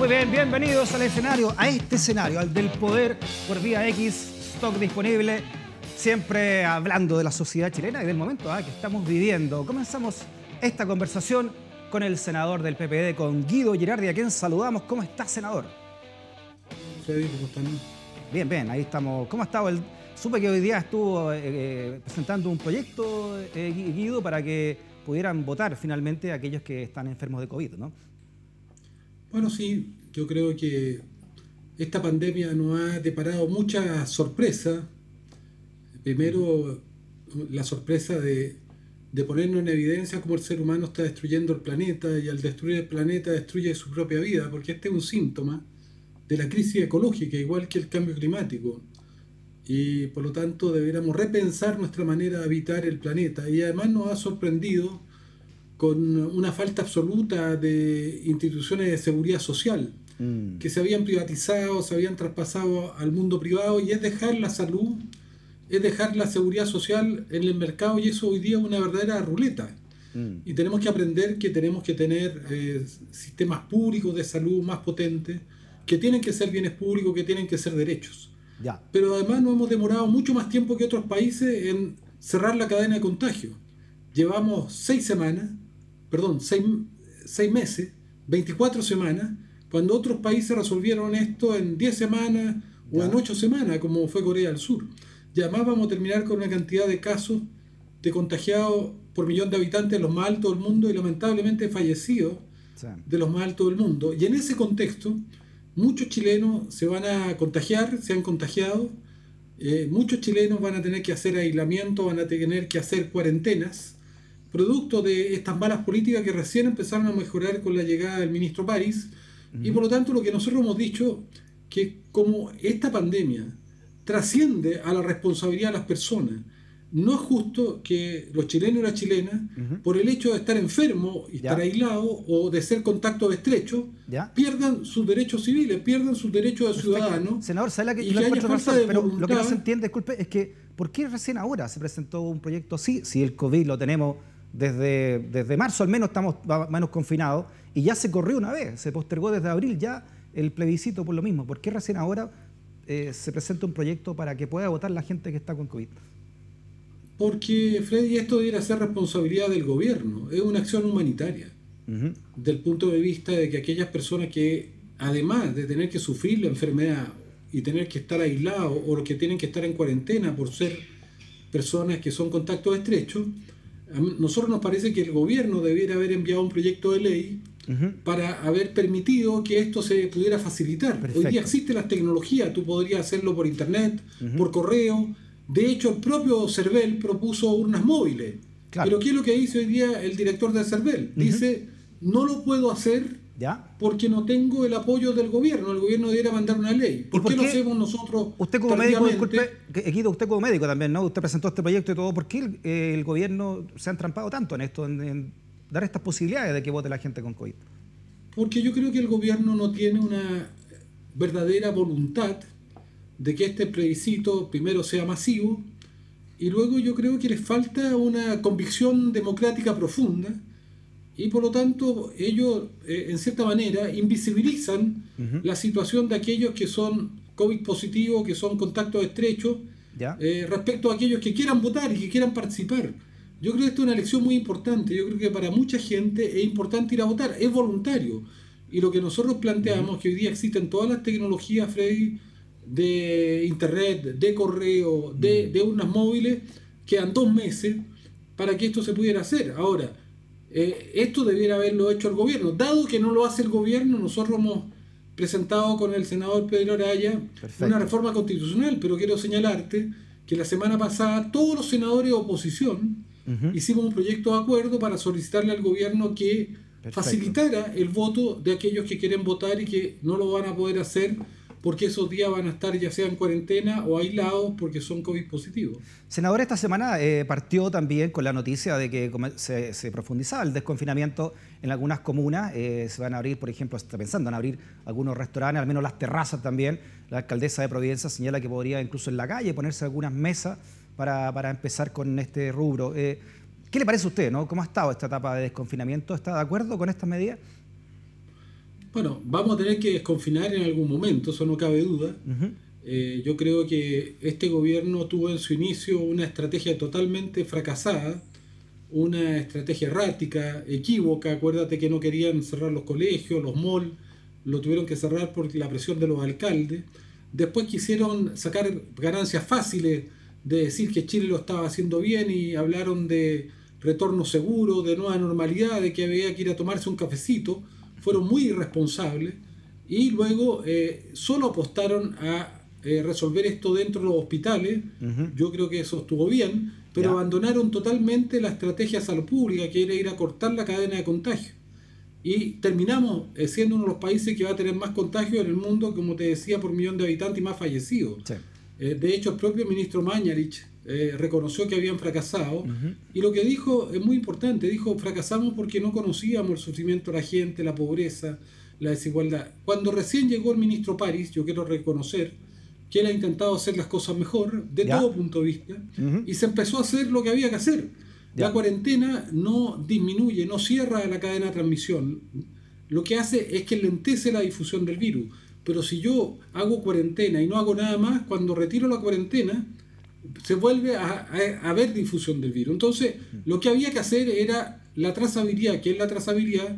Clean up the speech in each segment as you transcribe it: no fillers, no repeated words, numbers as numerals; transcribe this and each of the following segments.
Muy bien, bienvenidos al escenario, a este escenario, al del poder por vía X, stock disponible, siempre hablando de la sociedad chilena y del momento que estamos viviendo. Comenzamos esta conversación con el senador del PPD, con Guido Girardi, a quien saludamos. ¿Cómo está, senador? Freddy, ¿cómo están? Bien, bien, ahí estamos. ¿Cómo ha estado? Supe que hoy día estuvo presentando un proyecto, Guido, para que pudieran votar finalmente aquellos que están enfermos de COVID, ¿no? Bueno, sí, yo creo que esta pandemia nos ha deparado mucha sorpresa. Primero, la sorpresa de ponernos en evidencia cómo el ser humano está destruyendo el planeta y al destruir el planeta destruye su propia vida, porque este es un síntoma de la crisis ecológica, igual que el cambio climático. Y por lo tanto deberíamos repensar nuestra manera de habitar el planeta. Y además nos ha sorprendido con una falta absoluta de instituciones de seguridad social que se habían privatizado, se habían traspasado al mundo privado, y es dejar la salud, es dejar la seguridad social en el mercado, y eso hoy día es una verdadera ruleta. Y tenemos que aprender que tenemos que tener sistemas públicos de salud más potentes, que tienen que ser bienes públicos, que tienen que ser derechos. Ya. Pero además nos hemos demorado mucho más tiempo que otros países en cerrar la cadena de contagio. Llevamos 6 meses, 24 semanas, cuando otros países resolvieron esto en 10 semanas o en 8 semanas, como fue Corea del Sur. Y además vamos a terminar con una cantidad de casos de contagiados por millón de habitantes, los más altos del mundo, y lamentablemente fallecidos de los más altos del mundo. Y en ese contexto, muchos chilenos se van a contagiar, se han contagiado, muchos chilenos van a tener que hacer aislamiento, van a tener que hacer cuarentenas, producto de estas malas políticas que recién empezaron a mejorar con la llegada del ministro París. Y por lo tanto lo que nosotros hemos dicho, que como esta pandemia trasciende a la responsabilidad de las personas, no es justo que los chilenos y las chilenas, por el hecho de estar enfermos y estar aislados o de ser contacto estrecho, pierdan sus derechos civiles, pierdan sus derechos de ciudadanos. Senador, ¿sabe que yo encuentro razón? Pero lo que no se entiende, disculpe, es que ¿por qué recién ahora se presentó un proyecto así? Si el COVID lo tenemos desde marzo, al menos estamos menos confinados, y ya se corrió una vez, se postergó desde abril ya el plebiscito por lo mismo. ¿Por qué recién ahora se presenta un proyecto para que pueda votar la gente que está con COVID? Porque, Freddy, esto debería ser responsabilidad del gobierno, es una acción humanitaria, del punto de vista de que aquellas personas que, además de tener que sufrir la enfermedad y tener que estar aislados, o que tienen que estar en cuarentena por ser personas que son contactos estrechos, a nosotros nos parece que el gobierno debiera haber enviado un proyecto de ley para haber permitido que esto se pudiera facilitar. Perfecto. Hoy día existen las tecnologías, tú podrías hacerlo por internet, por correo. De hecho, el propio CERVEL propuso urnas móviles. Claro. Pero ¿qué es lo que dice hoy día el director de CERVEL? Dice, no lo puedo hacer porque no tengo el apoyo del gobierno. El gobierno debería mandar una ley. ¿Por qué lo hacemos nosotros? Usted como médico, disculpe, Guido, usted como médico también, ¿no? Usted presentó este proyecto y todo. ¿Por qué el gobierno se ha entrampado tanto en esto, en dar estas posibilidades de que vote la gente con COVID? Porque yo creo que el gobierno no tiene una verdadera voluntad de que este plebiscito primero sea masivo, y luego yo creo que les falta una convicción democrática profunda, y por lo tanto ellos en cierta manera invisibilizan la situación de aquellos que son COVID positivos, que son contactos estrechos, respecto a aquellos que quieran votar y que quieran participar. Yo creo que esto es una elección muy importante. Yo creo que para mucha gente es importante ir a votar, es voluntario, y lo que nosotros planteamos, que hoy día existen todas las tecnologías, Freddy, de internet, de correo, de urnas móviles, quedan 2 meses para que esto se pudiera hacer. Ahora, esto debiera haberlo hecho el gobierno. Dado que no lo hace el gobierno, nosotros hemos presentado con el senador Pedro Araya una reforma constitucional, pero quiero señalarte que la semana pasada todos los senadores de oposición hicimos un proyecto de acuerdo para solicitarle al gobierno que facilitara el voto de aquellos que quieren votar y que no lo van a poder hacer porque esos días van a estar ya sea en cuarentena o aislados porque son COVID positivos. Senador, esta semana partió también con la noticia de que se profundizaba el desconfinamiento en algunas comunas. Se van a abrir, por ejemplo, se está pensando en abrir algunos restaurantes, al menos las terrazas también. La alcaldesa de Providencia señala que podría incluso en la calle ponerse algunas mesas para empezar con este rubro. ¿Qué le parece a usted, no? ¿Cómo ha estado esta etapa de desconfinamiento? ¿Está de acuerdo con estas medidas? Bueno, vamos a tener que desconfinar en algún momento, eso no cabe duda. Yo creo que este gobierno tuvo en su inicio una estrategia totalmente fracasada, una estrategia errática, equívoca. Acuérdate que no querían cerrar los colegios, los malls, lo tuvieron que cerrar por la presión de los alcaldes. Después quisieron sacar ganancias fáciles de decir que Chile lo estaba haciendo bien y hablaron de retorno seguro, de nueva normalidad, de que había que ir a tomarse un cafecito. Fueron muy irresponsables y luego solo apostaron a resolver esto dentro de los hospitales. Yo creo que eso estuvo bien, pero abandonaron totalmente la estrategia de salud pública, que era ir a cortar la cadena de contagio. Y terminamos siendo uno de los países que va a tener más contagios en el mundo, como te decía, por millón de habitantes y más fallecidos. Sí. De hecho, el propio ministro Mañalich reconoció que habían fracasado, y lo que dijo es muy importante. Dijo: fracasamos porque no conocíamos el sufrimiento de la gente, la pobreza, la desigualdad. Cuando recién llegó el ministro París, yo quiero reconocer que él ha intentado hacer las cosas mejor de todo punto de vista, y se empezó a hacer lo que había que hacer. La cuarentena no disminuye, no cierra la cadena de transmisión. Lo que hace es que lentece la difusión del virus. Pero si yo hago cuarentena y no hago nada más, cuando retiro la cuarentena, se vuelve a haber difusión del virus. Entonces, lo que había que hacer era la trazabilidad. ¿Qué es la trazabilidad?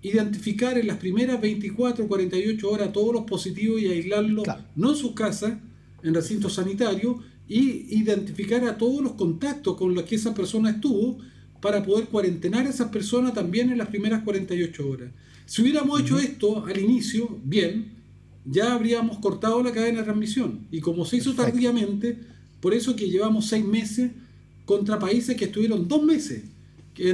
Identificar en las primeras 24 o 48 horas todos los positivos y aislarlos, no en sus casas, en recintos sanitarios, y identificar a todos los contactos con los que esa persona estuvo para poder cuarentenar a esas personas también en las primeras 48 horas. Si hubiéramos hecho esto al inicio, bien, ya habríamos cortado la cadena de transmisión. Y como se hizo tardíamente, por eso que llevamos 6 meses contra países que estuvieron 2 meses, que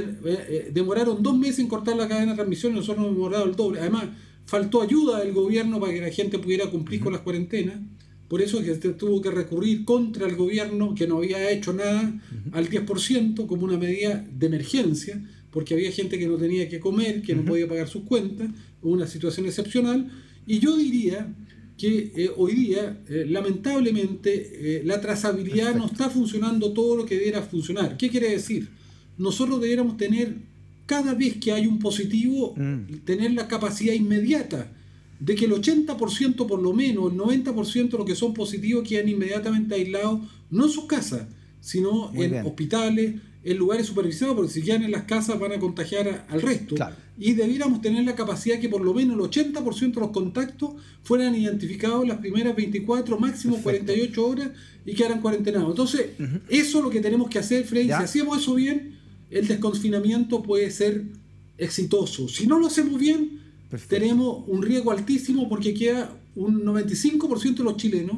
demoraron 2 meses en cortar la cadena de transmisión, y nosotros hemos demorado el doble. Además, faltó ayuda del gobierno para que la gente pudiera cumplir con las cuarentenas. Por eso que se tuvo que recurrir contra el gobierno, que no había hecho nada, al 10% como una medida de emergencia, porque había gente que no tenía que comer, que no podía pagar sus cuentas, una situación excepcional. Y yo diría que hoy día, lamentablemente, la trazabilidad no está funcionando todo lo que debiera funcionar. ¿Qué quiere decir? Nosotros debiéramos tener, cada vez que hay un positivo, tener la capacidad inmediata de que el 80% por lo menos, el 90% de los que son positivos quedan inmediatamente aislados, no en sus casas, sino en hospitales, en lugares supervisados, porque si quedan en las casas van a contagiar al resto. Y debiéramos tener la capacidad que por lo menos el 80% de los contactos fueran identificados en las primeras 24, máximo 48 horas y quedaran cuarentenados. Entonces, eso es lo que tenemos que hacer, Freddy. Si hacemos eso bien, el desconfinamiento puede ser exitoso. Si no lo hacemos bien, tenemos un riesgo altísimo, porque queda un 95% de los chilenos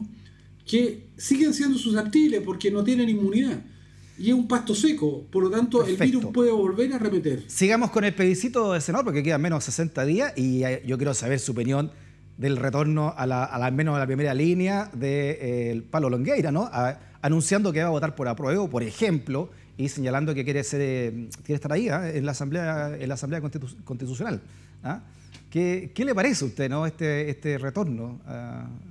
que siguen siendo susceptibles porque no tienen inmunidad. Y es un pasto seco, por lo tanto el virus puede volver a arremeter. Sigamos con el plebiscito del senador, porque quedan menos de 60 días y yo quiero saber su opinión del retorno al menos a la primera línea de Pablo Longueira, ¿no? Anunciando que va a votar por apruebo, por ejemplo, y señalando que quiere estar ahí en la Asamblea Constitucional. ¿Qué le parece a usted, ¿no? este retorno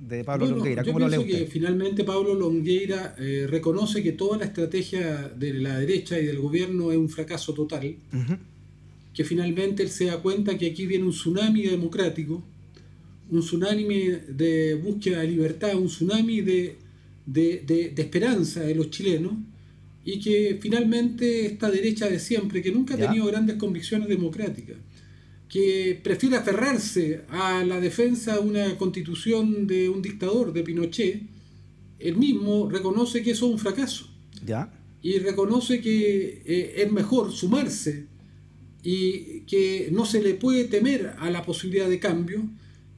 de Pablo Longueira? ¿Cómo lo lee usted? Yo pienso que finalmente Pablo Longueira reconoce que toda la estrategia de la derecha y del gobierno es un fracaso total, que finalmente él se da cuenta que aquí viene un tsunami democrático, un tsunami de búsqueda de libertad, un tsunami de esperanza de los chilenos, y que finalmente esta derecha de siempre, que nunca ha tenido grandes convicciones democráticas, que prefiere aferrarse a la defensa de una constitución de un dictador, de Pinochet, él mismo reconoce que eso es un fracaso. Y reconoce que es mejor sumarse y que no se le puede temer a la posibilidad de cambio,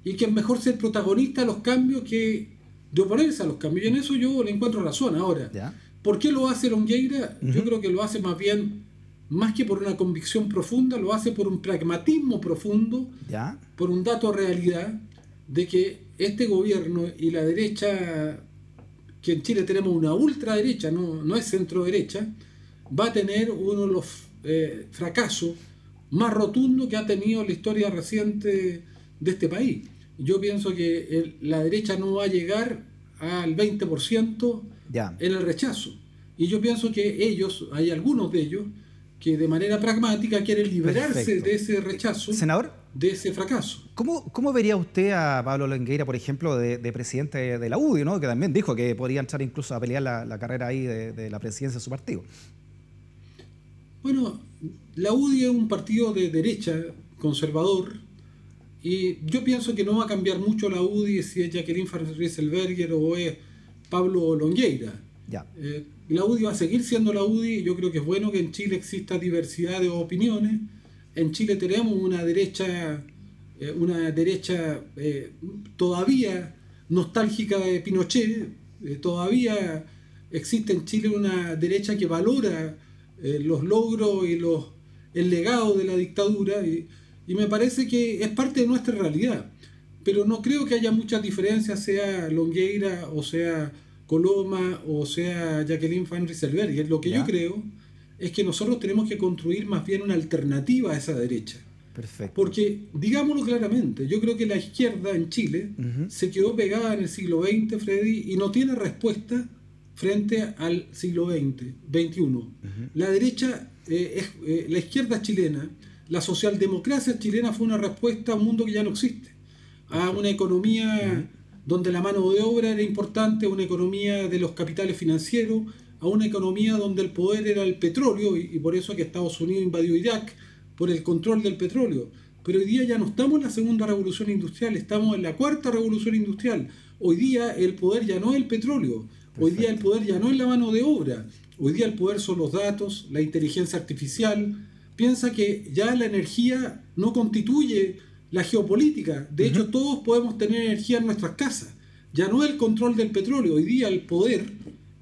y que es mejor ser protagonista de los cambios que de oponerse a los cambios. Y en eso yo le encuentro razón. Ahora, ¿por qué lo hace Longueira? Yo creo que lo hace más bien, más que por una convicción profunda, lo hace por un pragmatismo profundo, por un dato de realidad, de que este gobierno y la derecha, que en Chile tenemos una ultraderecha, no es centro derecha, va a tener uno de los fracasos más rotundos que ha tenido la historia reciente de este país. Yo pienso que la derecha no va a llegar al 20% en el rechazo. Y yo pienso que ellos, hay algunos de ellos, que de manera pragmática quieren liberarse de ese rechazo. Senador, de ese fracaso. ¿Cómo vería usted a Pablo Longueira, por ejemplo, de presidente de la UDI, ¿no? Que también dijo que podría entrar incluso a pelear la carrera ahí de la presidencia de su partido? Bueno, la UDI es un partido de derecha, conservador, y yo pienso que no va a cambiar mucho la UDI si es Jacqueline Van Rieselbergher o es Pablo Longueira. Ya. La UDI va a seguir siendo la UDI. Yo creo que es bueno que en Chile exista diversidad de opiniones. En Chile tenemos una derecha todavía nostálgica de Pinochet. Todavía existe en Chile una derecha que valora los logros y el legado de la dictadura, y me parece que es parte de nuestra realidad. Pero no creo que haya muchas diferencias, sea Longueira o sea Coloma o sea Jacqueline Van Rieselbergher. Lo que yo creo es que nosotros tenemos que construir más bien una alternativa a esa derecha. Perfecto. Porque, digámoslo claramente, yo creo que la izquierda en Chile se quedó pegada en el siglo XX, Freddy, y no tiene respuesta frente al siglo XXI. La derecha, la izquierda chilena, la socialdemocracia chilena fue una respuesta a un mundo que ya no existe, a una economía donde la mano de obra era importante, a una economía de los capitales financieros, a una economía donde el poder era el petróleo, y por eso que Estados Unidos invadió Irak, por el control del petróleo. Pero hoy día ya no estamos en la segunda revolución industrial, estamos en la cuarta revolución industrial. Hoy día el poder ya no es el petróleo, hoy día el poder ya no es la mano de obra, hoy día el poder son los datos, la inteligencia artificial. Piensa que ya la energía no constituye la geopolítica. De hecho, todos podemos tener energía en nuestras casas. Ya no es el control del petróleo. Hoy día el poder,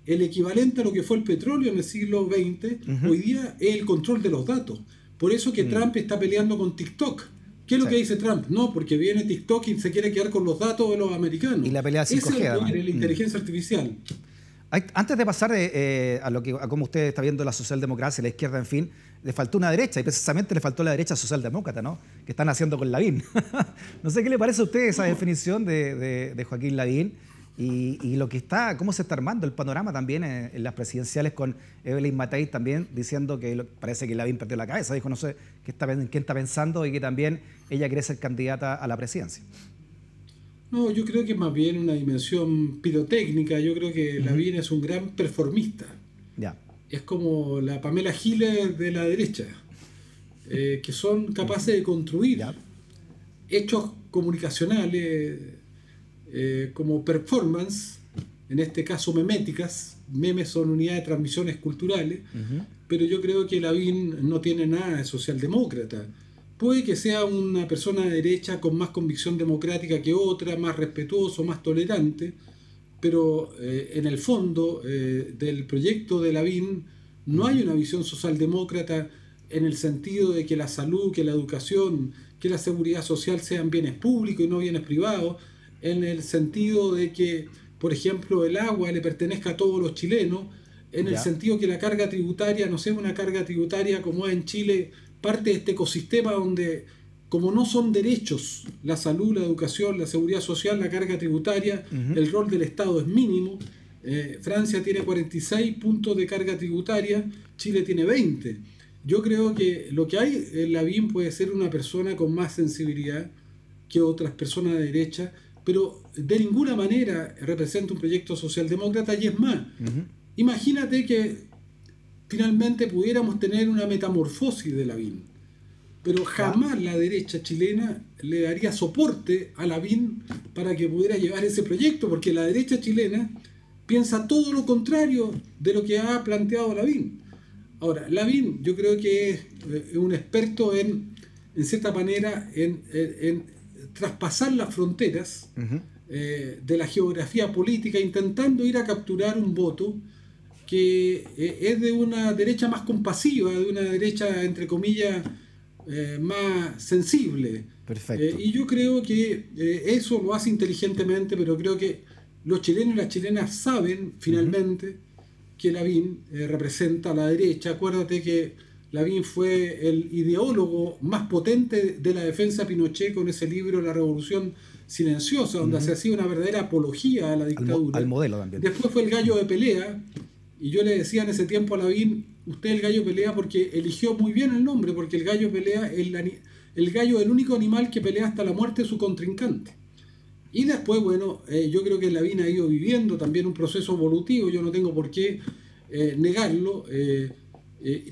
el equivalente a lo que fue el petróleo en el siglo XX, hoy día es el control de los datos. Por eso que Trump está peleando con TikTok. ¿Qué es lo que dice Trump? No, porque viene TikTok y se quiere quedar con los datos de los americanos. Y la pelea 5G, ese es el poder, la inteligencia artificial. Antes de pasar a cómo usted está viendo la socialdemocracia, la izquierda, en fin, le faltó una derecha, y precisamente le faltó la derecha socialdemócrata, ¿no? Que están haciendo con Lavín. No sé qué le parece a usted esa definición de Joaquín Lavín y lo que está, cómo se está armando el panorama también en las presidenciales, con Evelyn Matei también diciendo que parece que Lavín perdió la cabeza, dijo no sé en quién está pensando, y que también ella quiere ser candidata a la presidencia. No, yo creo que es más bien una dimensión pirotécnica. Yo creo que Lavín es un gran performista. Ya. Es como la Pamela Giles de la derecha, que son capaces de construir hechos comunicacionales como performance, en este caso meméticas. Memes son unidades de transmisiones culturales, pero yo creo que Lavín no tiene nada de socialdemócrata. Puede que sea una persona de derecha con más convicción democrática que otra, más respetuoso, más tolerante, pero en el fondo del proyecto de Lavín no hay una visión socialdemócrata en el sentido de que la salud, que la educación, que la seguridad social sean bienes públicos y no bienes privados, en el sentido de que, por ejemplo, el agua le pertenezca a todos los chilenos, en el sentido que la carga tributaria no sea una carga tributaria como es en Chile, parte de este ecosistema donde, como no son derechos, la salud, la educación, la seguridad social, la carga tributaria, el rol del Estado es mínimo. Francia tiene 46 puntos de carga tributaria, Chile tiene 20. Yo creo que lo que hay en Lavín puede ser una persona con más sensibilidad que otras personas de derecha, pero de ninguna manera representa un proyecto socialdemócrata. Y es más, imagínate que finalmente pudiéramos tener una metamorfosis de Lavín, pero jamás la derecha chilena le daría soporte a Lavín para que pudiera llevar ese proyecto, porque la derecha chilena piensa todo lo contrario de lo que ha planteado Lavín. Ahora, Lavín yo creo que es un experto en cierta manera, en traspasar las fronteras de la geografía política, intentando ir a capturar un voto que es de una derecha más compasiva, de una derecha, entre comillas, más sensible. Perfecto. Y yo creo que eso lo hace inteligentemente, pero creo que los chilenos y las chilenas saben finalmente que Lavín representa a la derecha. Acuérdate que Lavín fue el ideólogo más potente de la defensa de Pinochet con ese libro La Revolución Silenciosa, donde se hacía una verdadera apología a la dictadura. Al modelo también. Después fue el gallo de pelea, y yo le decía en ese tiempo a Lavín, usted el gallo de pelea, porque eligió muy bien el nombre, porque el gallo de pelea es el gallo es el único animal que pelea hasta la muerte de su contrincante. Y después, bueno, yo creo que Lavín ha ido viviendo también un proceso evolutivo, yo no tengo por qué negarlo,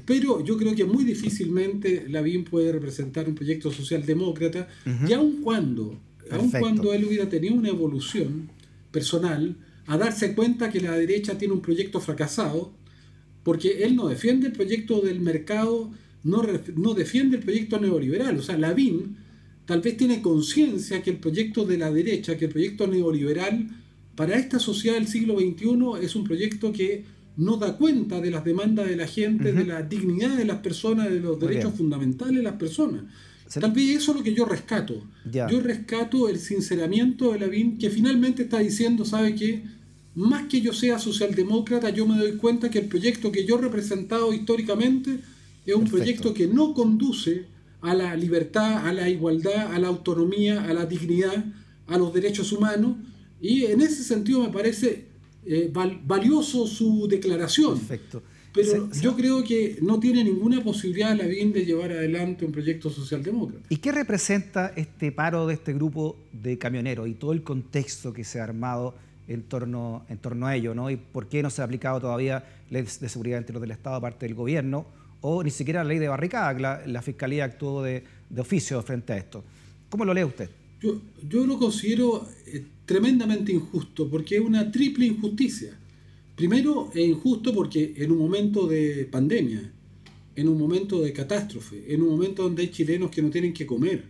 pero yo creo que muy difícilmente Lavín puede representar un proyecto socialdemócrata, y aun cuando él hubiera tenido una evolución personal, a darse cuenta que la derecha tiene un proyecto fracasado, porque él no defiende el proyecto del mercado, no defiende el proyecto neoliberal. O sea, Lavín tal vez tiene conciencia que el proyecto de la derecha, que el proyecto neoliberal, para esta sociedad del siglo XXI es un proyecto que no da cuenta de las demandas de la gente, de la dignidad de las personas, de los derechos fundamentales de las personas. Tal vez eso es lo que yo rescato. Yo rescato el sinceramiento de Lavín, que finalmente está diciendo, ¿sabe qué? Más que yo sea socialdemócrata, yo me doy cuenta que el proyecto que yo he representado históricamente es un proyecto que no conduce a la libertad, a la igualdad, a la autonomía, a la dignidad, a los derechos humanos, y en ese sentido me parece valioso su declaración. Pero yo creo que no tiene ninguna posibilidad Lavín de llevar adelante un proyecto socialdemócrata. ¿Y qué representa este paro de este grupo de camioneros y todo el contexto que se ha armado en torno a ello, ¿no? ¿Y por qué no se ha aplicado todavía leyes de seguridad interior del Estado parte del gobierno, o ni siquiera la ley de barricada, que la Fiscalía actuó de oficio frente a esto? ¿Cómo lo lee usted? Yo lo considero tremendamente injusto, porque es una triple injusticia. Primero, es injusto porque en un momento de pandemia, en un momento de catástrofe, en un momento donde hay chilenos que no tienen que comer,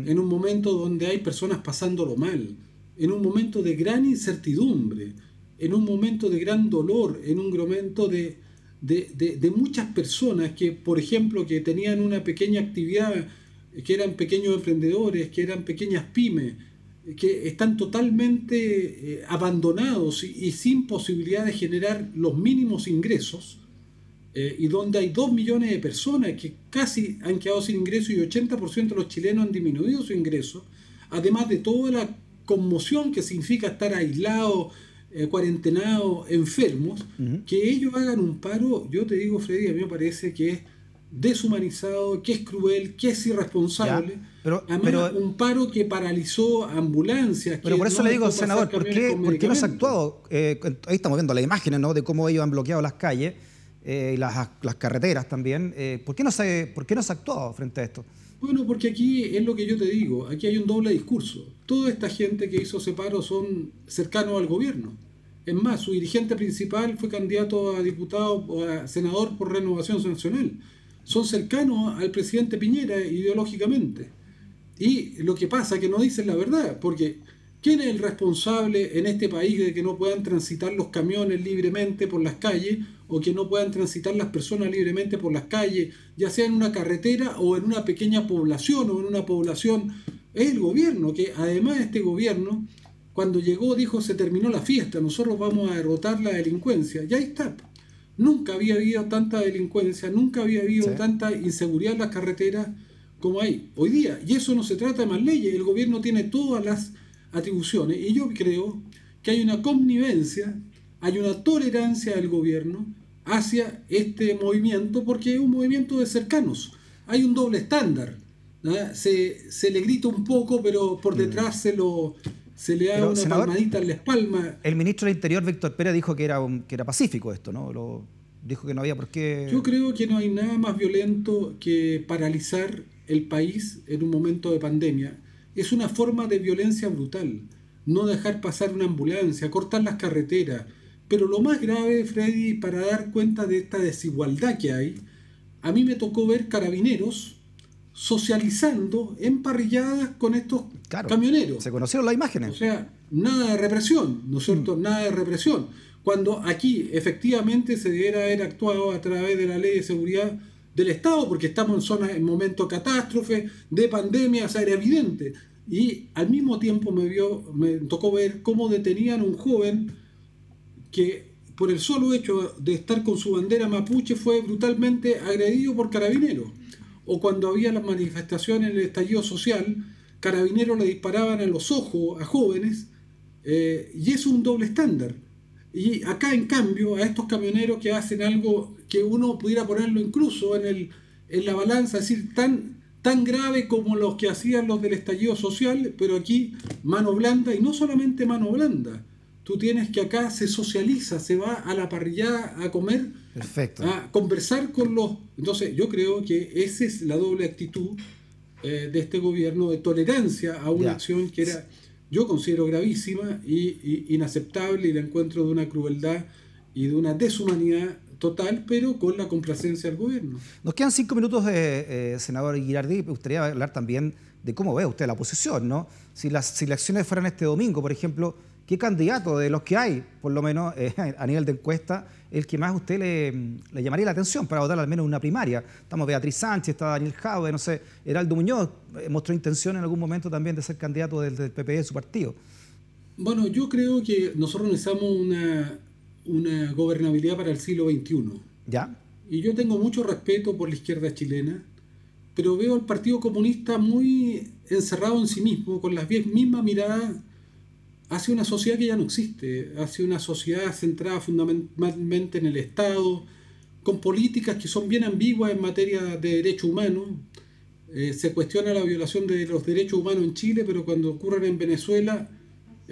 en un momento donde hay personas pasándolo mal, en un momento de gran incertidumbre, en un momento de gran dolor, en un momento de muchas personas que, por ejemplo, que tenían una pequeña actividad, que eran pequeños emprendedores, que eran pequeñas pymes, que están totalmente abandonados y sin posibilidad de generar los mínimos ingresos, y donde hay 2 millones de personas que casi han quedado sin ingresos y 80% de los chilenos han disminuido su ingreso, además de toda la conmoción que significa estar aislados, cuarentenados, enfermos, que ellos hagan un paro. Yo te digo, Freddy, a mí me parece que es deshumanizado, que es cruel, que es irresponsable. Además, un paro que paralizó ambulancias. Pero por eso le digo, senador, ¿por qué no se ha actuado? Ahí estamos viendo las imágenes, ¿no?, de cómo ellos han bloqueado las calles y las carreteras también. ¿Por qué no se ha actuado frente a esto? Bueno, porque aquí es lo que yo te digo, aquí hay un doble discurso. Toda esta gente que hizo ese paro son cercanos al gobierno. Es más, su dirigente principal fue candidato a diputado o a senador por Renovación Nacional. Son cercanos al presidente Piñera ideológicamente. Y lo que pasa es que no dicen la verdad, porque ¿quién es el responsable en este país de que no puedan transitar los camiones libremente por las calles, o que no puedan transitar las personas libremente por las calles, ya sea en una carretera o en una pequeña población o en una población? Es el gobierno, que además este gobierno, cuando llegó, dijo: se terminó la fiesta, nosotros vamos a derrotar la delincuencia. Y ahí está. Nunca había habido tanta delincuencia, nunca había habido tanta inseguridad en las carreteras como hay hoy día. Y eso no se trata de más leyes, el gobierno tiene todas las atribuciones, y yo creo que hay una connivencia, hay una tolerancia del gobierno hacia este movimiento, porque es un movimiento de cercanos. Hay un doble estándar, ¿no? Se le grita un poco, pero por detrás se le da una palmadita en la espalda. El ministro del Interior, Víctor Pérez, dijo que era pacífico esto, ¿no? Dijo que no había por qué... Yo creo que no hay nada más violento que paralizar el país en un momento de pandemia. Es una forma de violencia brutal. No dejar pasar una ambulancia, cortar las carreteras. Pero lo más grave, Freddy, para dar cuenta de esta desigualdad que hay, a mí me tocó ver carabineros socializando en parrilladas con estos camioneros. Se conocieron las imágenes. O sea, nada de represión, ¿no es cierto? Nada de represión. Cuando aquí efectivamente se debiera haber actuado a través de la ley de seguridad del Estado, porque estamos en zonas, en momento de catástrofe, de pandemia, o sea, era evidente. Y al mismo tiempo me tocó ver cómo detenían a un joven que por el solo hecho de estar con su bandera mapuche fue brutalmente agredido por carabineros. O cuando había las manifestaciones en el estallido social, carabineros le disparaban a los ojos a jóvenes, y eso es un doble estándar. Y acá, en cambio, a estos camioneros que hacen algo que uno pudiera ponerlo incluso en la balanza, es decir, tan tan grave como los que hacían los del estallido social, pero aquí mano blanda, y no solamente mano blanda. Tú tienes que acá se socializa, se va a la parrillada a comer, perfecto, a conversar con los... Entonces yo creo que esa es la doble actitud de este gobierno, de tolerancia a una acción que era, yo considero gravísima y inaceptable, y la encuentro de una crueldad y de una deshumanidad total, pero con la complacencia del gobierno. Nos quedan 5 minutos, senador Girardi. Me gustaría hablar también de cómo ve usted la oposición, ¿no? Si las elecciones fueran este domingo, por ejemplo, ¿qué candidato de los que hay, por lo menos a nivel de encuesta, el que más a usted le llamaría la atención para votar al menos en una primaria? Estamos Beatriz Sánchez, está Daniel Jadwe, no sé, Heraldo Muñoz mostró intención en algún momento también de ser candidato del PP de su partido. Bueno, yo creo que nosotros necesitamos una gobernabilidad para el siglo XXI. ¿Ya? Y yo tengo mucho respeto por la izquierda chilena, pero veo al Partido Comunista muy encerrado en sí mismo, con las mismas miradas hacia una sociedad que ya no existe, hacia una sociedad centrada fundamentalmente en el Estado, con políticas que son bien ambiguas en materia de derechos humanos. Se cuestiona la violación de los derechos humanos en Chile, pero cuando ocurren en Venezuela,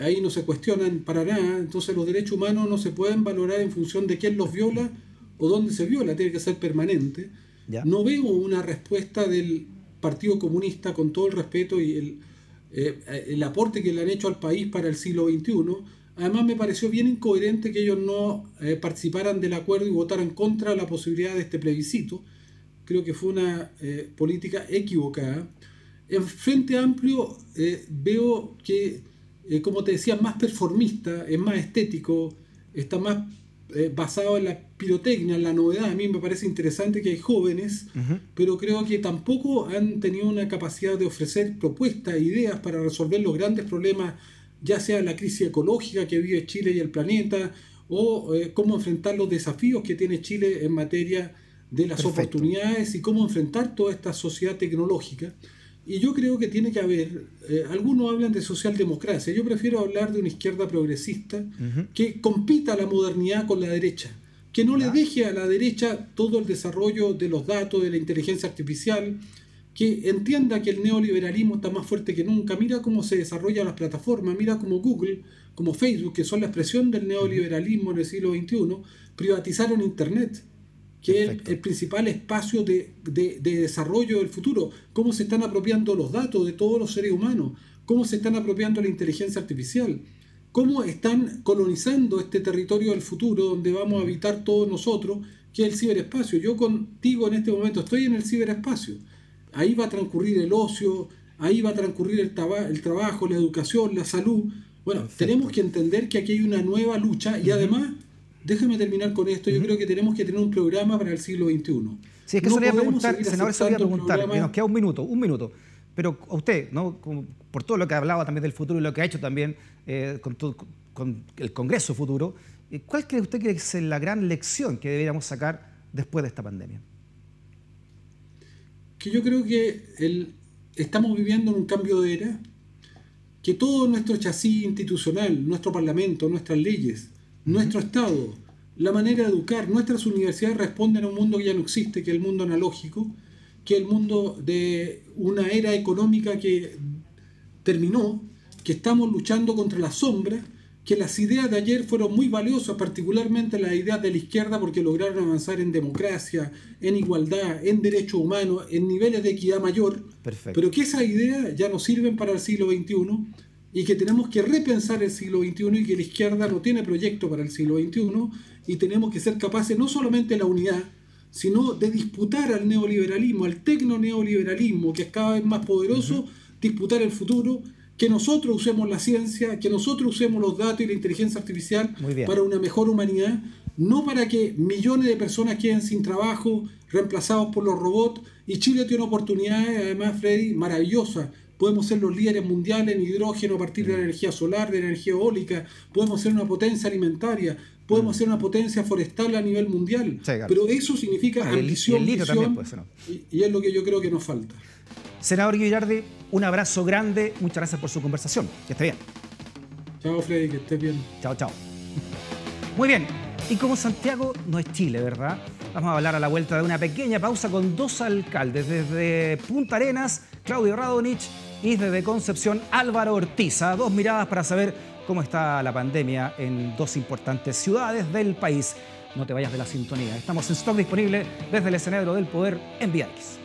ahí no se cuestionan para nada. Entonces los derechos humanos no se pueden valorar en función de quién los viola o dónde se viola, tiene que ser permanente. ¿Ya? No veo una respuesta del Partido Comunista, con todo el respeto y el aporte que le han hecho al país para el siglo XXI. Además me pareció bien incoherente que ellos no participaran del acuerdo y votaran contra la posibilidad de este plebiscito. Creo que fue una política equivocada. En Frente Amplio veo que, como te decía, más performista, es más estético, está más basado en la pirotecnia, en la novedad. A mí me parece interesante que hay jóvenes, pero creo que tampoco han tenido una capacidad de ofrecer propuestas, ideas para resolver los grandes problemas, ya sea la crisis ecológica que vive Chile y el planeta, o cómo enfrentar los desafíos que tiene Chile en materia de las oportunidades y cómo enfrentar toda esta sociedad tecnológica. Y yo creo que tiene que haber, algunos hablan de socialdemocracia, yo prefiero hablar de una izquierda progresista que compita la modernidad con la derecha, que no le deje a la derecha todo el desarrollo de los datos, de la inteligencia artificial, que entienda que el neoliberalismo está más fuerte que nunca. Mira cómo se desarrollan las plataformas, mira cómo Google, como Facebook, que son la expresión del neoliberalismo en el siglo XXI, privatizaron Internet, que es el principal espacio de desarrollo del futuro. Cómo se están apropiando los datos de todos los seres humanos, cómo se están apropiando la inteligencia artificial, cómo están colonizando este territorio del futuro donde vamos a habitar todos nosotros, que es el ciberespacio. Yo contigo en este momento estoy en el ciberespacio. Ahí va a transcurrir el ocio, ahí va a transcurrir el trabajo, la educación, la salud. Bueno, tenemos que entender que aquí hay una nueva lucha y además... Déjame terminar con esto. Yo creo que tenemos que tener un programa para el siglo XXI. Sí, es que no solía preguntar, senador, solía preguntar, nos queda un minuto. Pero a usted, ¿no? Como por todo lo que hablaba también del futuro y lo que ha hecho también con el Congreso futuro, ¿cuál cree usted que es la gran lección que deberíamos sacar después de esta pandemia? Que yo creo que estamos viviendo en un cambio de era, que todo nuestro chasis institucional, nuestro Parlamento, nuestras leyes, nuestro Estado, la manera de educar, nuestras universidades responden a un mundo que ya no existe, que es el mundo analógico, que es el mundo de una era económica que terminó, que estamos luchando contra la sombra, que las ideas de ayer fueron muy valiosas, particularmente las ideas de la izquierda, porque lograron avanzar en democracia, en igualdad, en derechos humanos, en niveles de equidad mayor, pero que esas ideas ya no sirven para el siglo XXI, y que tenemos que repensar el siglo XXI y que la izquierda no tiene proyecto para el siglo XXI y tenemos que ser capaces no solamente de la unidad, sino de disputar al neoliberalismo, al tecno-neoliberalismo, que es cada vez más poderoso, disputar el futuro, que nosotros usemos la ciencia, que nosotros usemos los datos y la inteligencia artificial para una mejor humanidad, no para que millones de personas queden sin trabajo, reemplazados por los robots. Y Chile tiene oportunidades, además, Freddy, maravillosas. Podemos ser los líderes mundiales en hidrógeno a partir de la energía solar, de la energía eólica. Podemos ser una potencia alimentaria. Podemos ser una potencia forestal a nivel mundial. Sí, claro. Pero eso significa ambición, visión, y es lo que yo creo que nos falta. Senador Girardi, un abrazo grande. Muchas gracias por su conversación. Que esté bien. Chao, Freddy, que estés bien. Chao. Muy bien. Y como Santiago no es Chile, ¿verdad? Vamos a hablar a la vuelta de una pequeña pausa con dos alcaldes. Desde Punta Arenas, Claudio Radonich, y desde Concepción, Álvaro Ortiz. Dos miradas para saber cómo está la pandemia en dos importantes ciudades del país. No te vayas de la sintonía. Estamos en stock disponible desde el escenario del poder en Vía X.